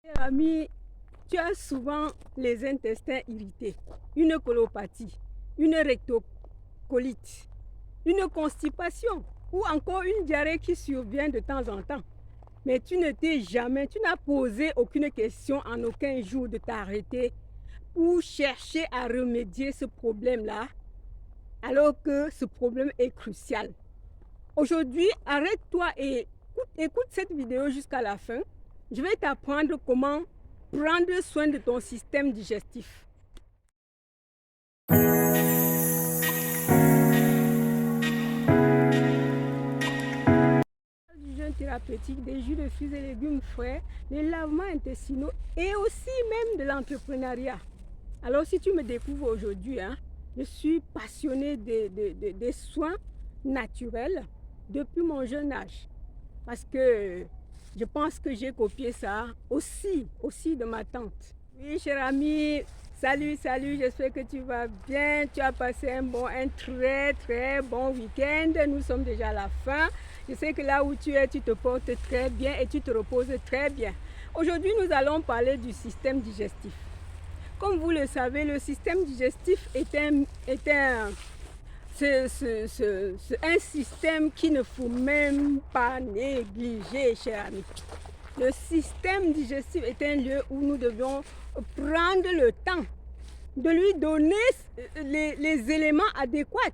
Cher ami, tu as souvent les intestins irrités, une colopathie, une rectocolite, une constipation ou encore une diarrhée qui survient de temps en temps. Mais tu n'as posé aucune question en aucun jour de t'arrêter pour chercher à remédier ce problème-là, alors que ce problème est crucial. Aujourd'hui, arrête-toi et écoute cette vidéo jusqu'à la fin. Je vais t'apprendre comment prendre soin de ton système digestif. Du jeûne thérapeutique, des jus de fruits et légumes frais, les lavements intestinaux et aussi même de l'entrepreneuriat. Alors si tu me découvres aujourd'hui, je suis passionnée des soins naturels depuis mon jeune âge. Parce que je pense que j'ai copié ça aussi de ma tante. Oui, cher ami, salut, j'espère que tu vas bien. Tu as passé un très bon week-end. Nous sommes déjà à la fin. Je sais que là où tu es, tu te portes très bien et tu te reposes très bien. Aujourd'hui, nous allons parler du système digestif. Comme vous le savez, le système digestif est un système qu'il ne faut même pas négliger, cher ami. Le système digestif est un lieu où nous devons prendre le temps de lui donner les éléments adéquats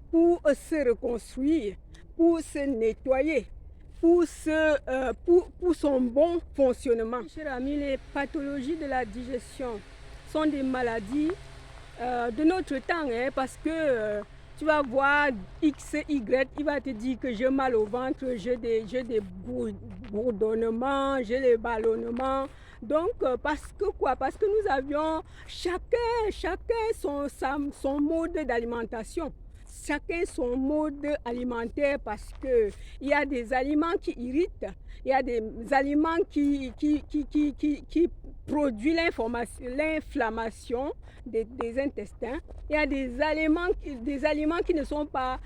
pour se reconstruire, pour se nettoyer, pour son bon fonctionnement. Cher ami, les pathologies de la digestion sont des maladies de notre temps, parce que tu vas voir X, Y, il va te dire que j'ai mal au ventre, j'ai des bourdonnements, j'ai les ballonnements. Donc, parce que nous avions chacun son mode d'alimentation. Chacun son mode alimentaire, parce qu'il y a des aliments qui irritent, il y a des aliments qui produisent l'inflammation des intestins, il y a des aliments qui ne sont pas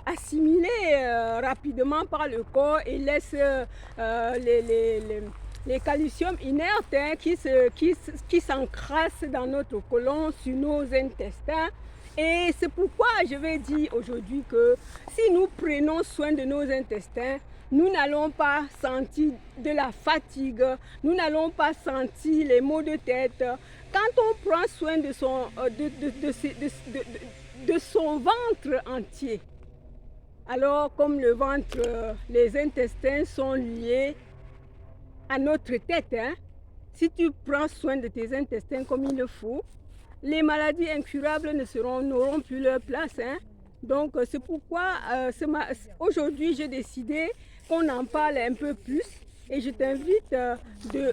assimilés rapidement par le corps et laissent les calciums inertes qui s'encrassent dans notre côlon, sur nos intestins. Et c'est pourquoi je vais dire aujourd'hui que si nous prenons soin de nos intestins, nous n'allons pas sentir de la fatigue, nous n'allons pas sentir les maux de tête. Quand on prend soin de son ventre entier, alors comme le ventre, les intestins sont liés à notre tête, si tu prends soin de tes intestins comme il le faut, les maladies incurables n'auront plus leur place. Donc, c'est pourquoi aujourd'hui, j'ai décidé qu'on en parle un peu plus. Et je t'invite de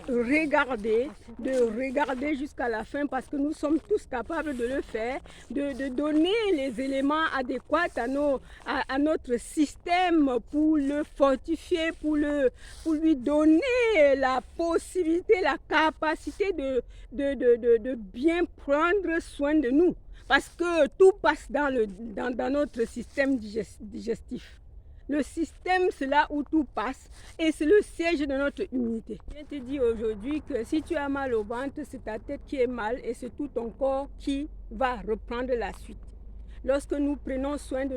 regarder jusqu'à la fin, parce que nous sommes tous capables de le faire, de donner les éléments adéquats à notre système pour le fortifier, pour lui donner la possibilité, la capacité de bien prendre soin de nous. Parce que tout passe dans notre système digestif. Le système, c'est là où tout passe et c'est le siège de notre immunité. Je te dis aujourd'hui que si tu as mal au ventre, c'est ta tête qui est mal et c'est tout ton corps qui va reprendre la suite. Lorsque nous prenons soin de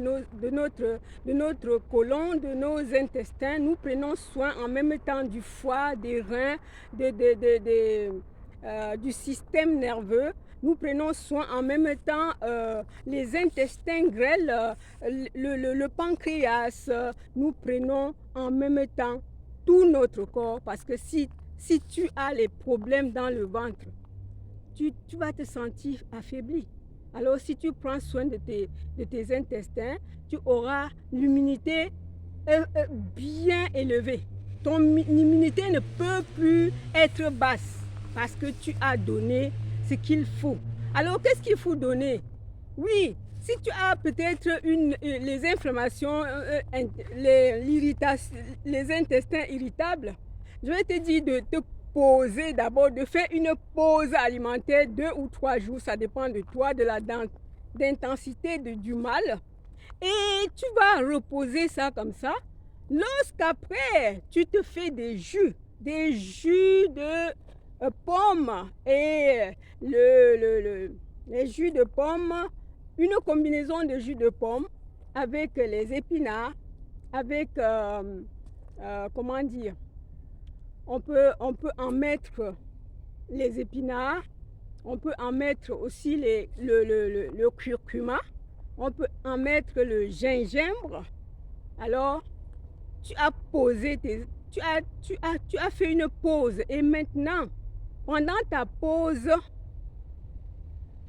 notre côlon, de nos intestins, nous prenons soin en même temps du foie, des reins, du système nerveux. Nous prenons soin en même temps les intestins grêles, le pancréas. Nous prenons en même temps tout notre corps, parce que si tu as les problèmes dans le ventre, tu vas te sentir affaibli. Alors si tu prends soin de tes intestins, tu auras l'immunité bien élevée. Ton immunité ne peut plus être basse, parce que tu as donné ce qu'il faut. Alors, qu'est-ce qu'il faut donner? Oui, si tu as peut-être les inflammations, les intestins irritables, je vais te dire de te poser d'abord, de faire une pause alimentaire 2 ou 3 jours, ça dépend de toi, de l'intensité du mal. Et tu vas reposer ça comme ça. Lorsqu'après, tu te fais des jus, des jus de pommes et les jus de pommes, une combinaison de jus de pommes avec les épinards, avec, comment dire, on peut en mettre les épinards, on peut en mettre aussi le curcuma, on peut en mettre le gingembre. Alors, tu as fait une pause et maintenant, pendant ta pause,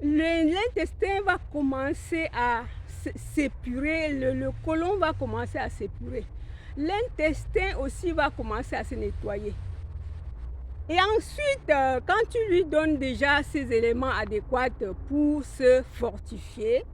l'intestin va commencer à s'épurer, le côlon va commencer à s'épurer. L'intestin aussi va commencer à se nettoyer. Et ensuite, quand tu lui donnes déjà ces éléments adéquats pour se fortifier,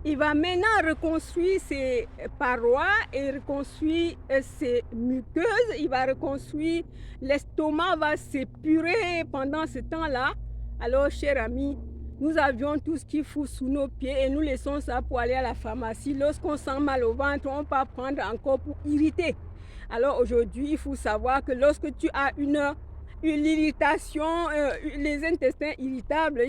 il va maintenant reconstruire ses parois et reconstruire ses muqueuses. Il va reconstruire, l'estomac va s'épurer pendant ce temps-là. Alors, chers amis, nous avions tout ce qu'il faut sous nos pieds et nous laissons ça pour aller à la pharmacie. Lorsqu'on sent mal au ventre, on peut prendre encore pour irriter. Alors aujourd'hui, il faut savoir que lorsque tu as une irritation, les intestins irritables,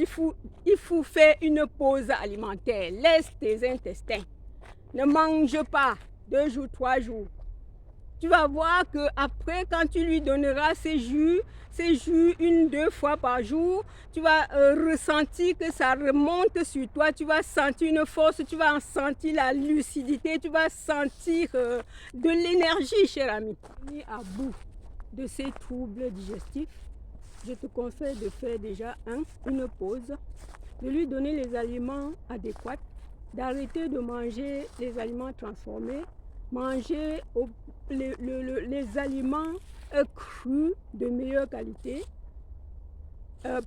il faut faire une pause alimentaire. Laisse tes intestins. Ne mange pas 2 jours, 3 jours. Tu vas voir que après, quand tu lui donneras ces jus 1-2 fois par jour, tu vas ressentir que ça remonte sur toi. Tu vas sentir une force, tu vas sentir la lucidité, tu vas sentir de l'énergie, cher ami. À bout de ces troubles digestifs, je te conseille de faire déjà une pause, de lui donner les aliments adéquats, d'arrêter de manger les aliments transformés, manger les aliments crus de meilleure qualité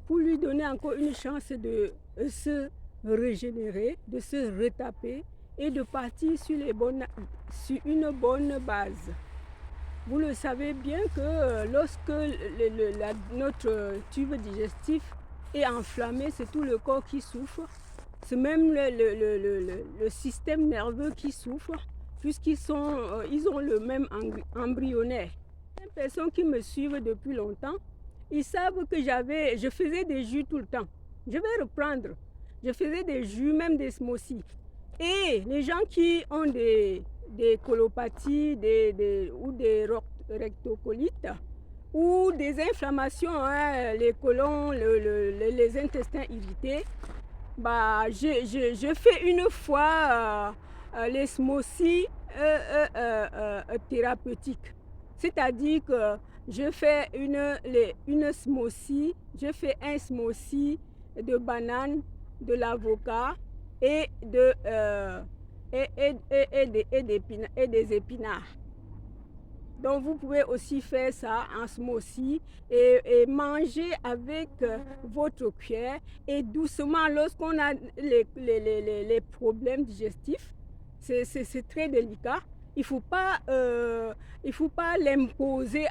pour lui donner encore une chance de se régénérer, de se retaper et de partir sur une bonne base. Vous le savez bien que lorsque notre tube digestif est enflammé, c'est tout le corps qui souffre. C'est même le système nerveux qui souffre, puisqu'ils ont le même embryonnaire. Les personnes qui me suivent depuis longtemps, ils savent que je faisais des jus tout le temps. Je vais reprendre. Je faisais des jus, même des smoothies. Et les gens qui ont des colopathies ou des rectocolites ou des inflammations, les côlons, les intestins irrités, je fais une fois les smoothies thérapeutiques. C'est-à-dire que je fais une smoothie, je fais un smoothie de banane, de l'avocat et des épinards. Donc vous pouvez aussi faire ça en smoothie et manger avec votre cuillère et doucement lorsqu'on a les problèmes digestifs. C'est très délicat. Il ne faut pas l'imposer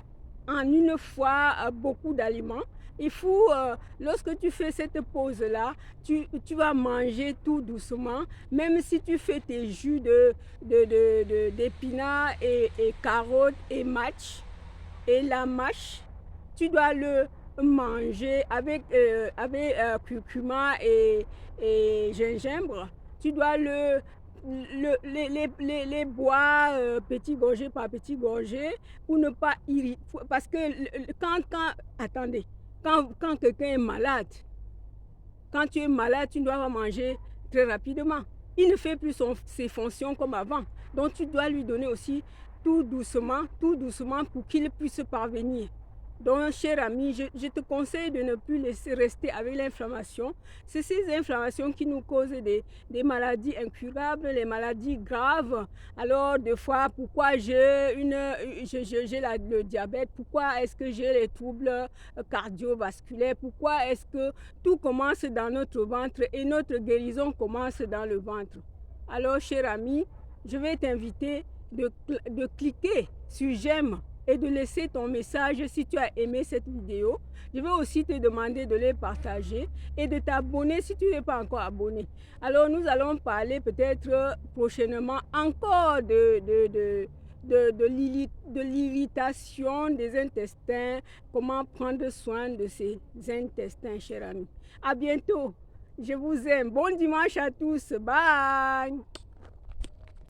en une fois beaucoup d'aliments. Il faut, lorsque tu fais cette pause-là, tu vas manger tout doucement. Même si tu fais tes jus d'épinards et carottes et match et la mâche, tu dois le manger avec curcuma et gingembre. Tu dois les boire petit gorgée par petit gorgée pour ne pas irriter. Parce que attendez, quand quelqu'un est malade, quand tu es malade, tu dois manger très rapidement. Il ne fait plus ses fonctions comme avant. Donc tu dois lui donner aussi tout doucement pour qu'il puisse parvenir. Donc, cher ami, je te conseille de ne plus laisser rester avec l'inflammation. C'est ces inflammations qui nous causent des maladies incurables, les maladies graves. Alors, des fois, pourquoi j'ai le diabète? Pourquoi est-ce que j'ai les troubles cardiovasculaires? Pourquoi est-ce que tout commence dans notre ventre et notre guérison commence dans le ventre? Alors, cher ami, je vais t'inviter de cliquer sur j'aime et de laisser ton message si tu as aimé cette vidéo. Je vais aussi te demander de les partager et de t'abonner si tu n'es pas encore abonné. Alors nous allons parler peut-être prochainement encore de l'irritation des intestins, comment prendre soin de ces intestins, chers amis. À bientôt. Je vous aime. Bon dimanche à tous. Bye.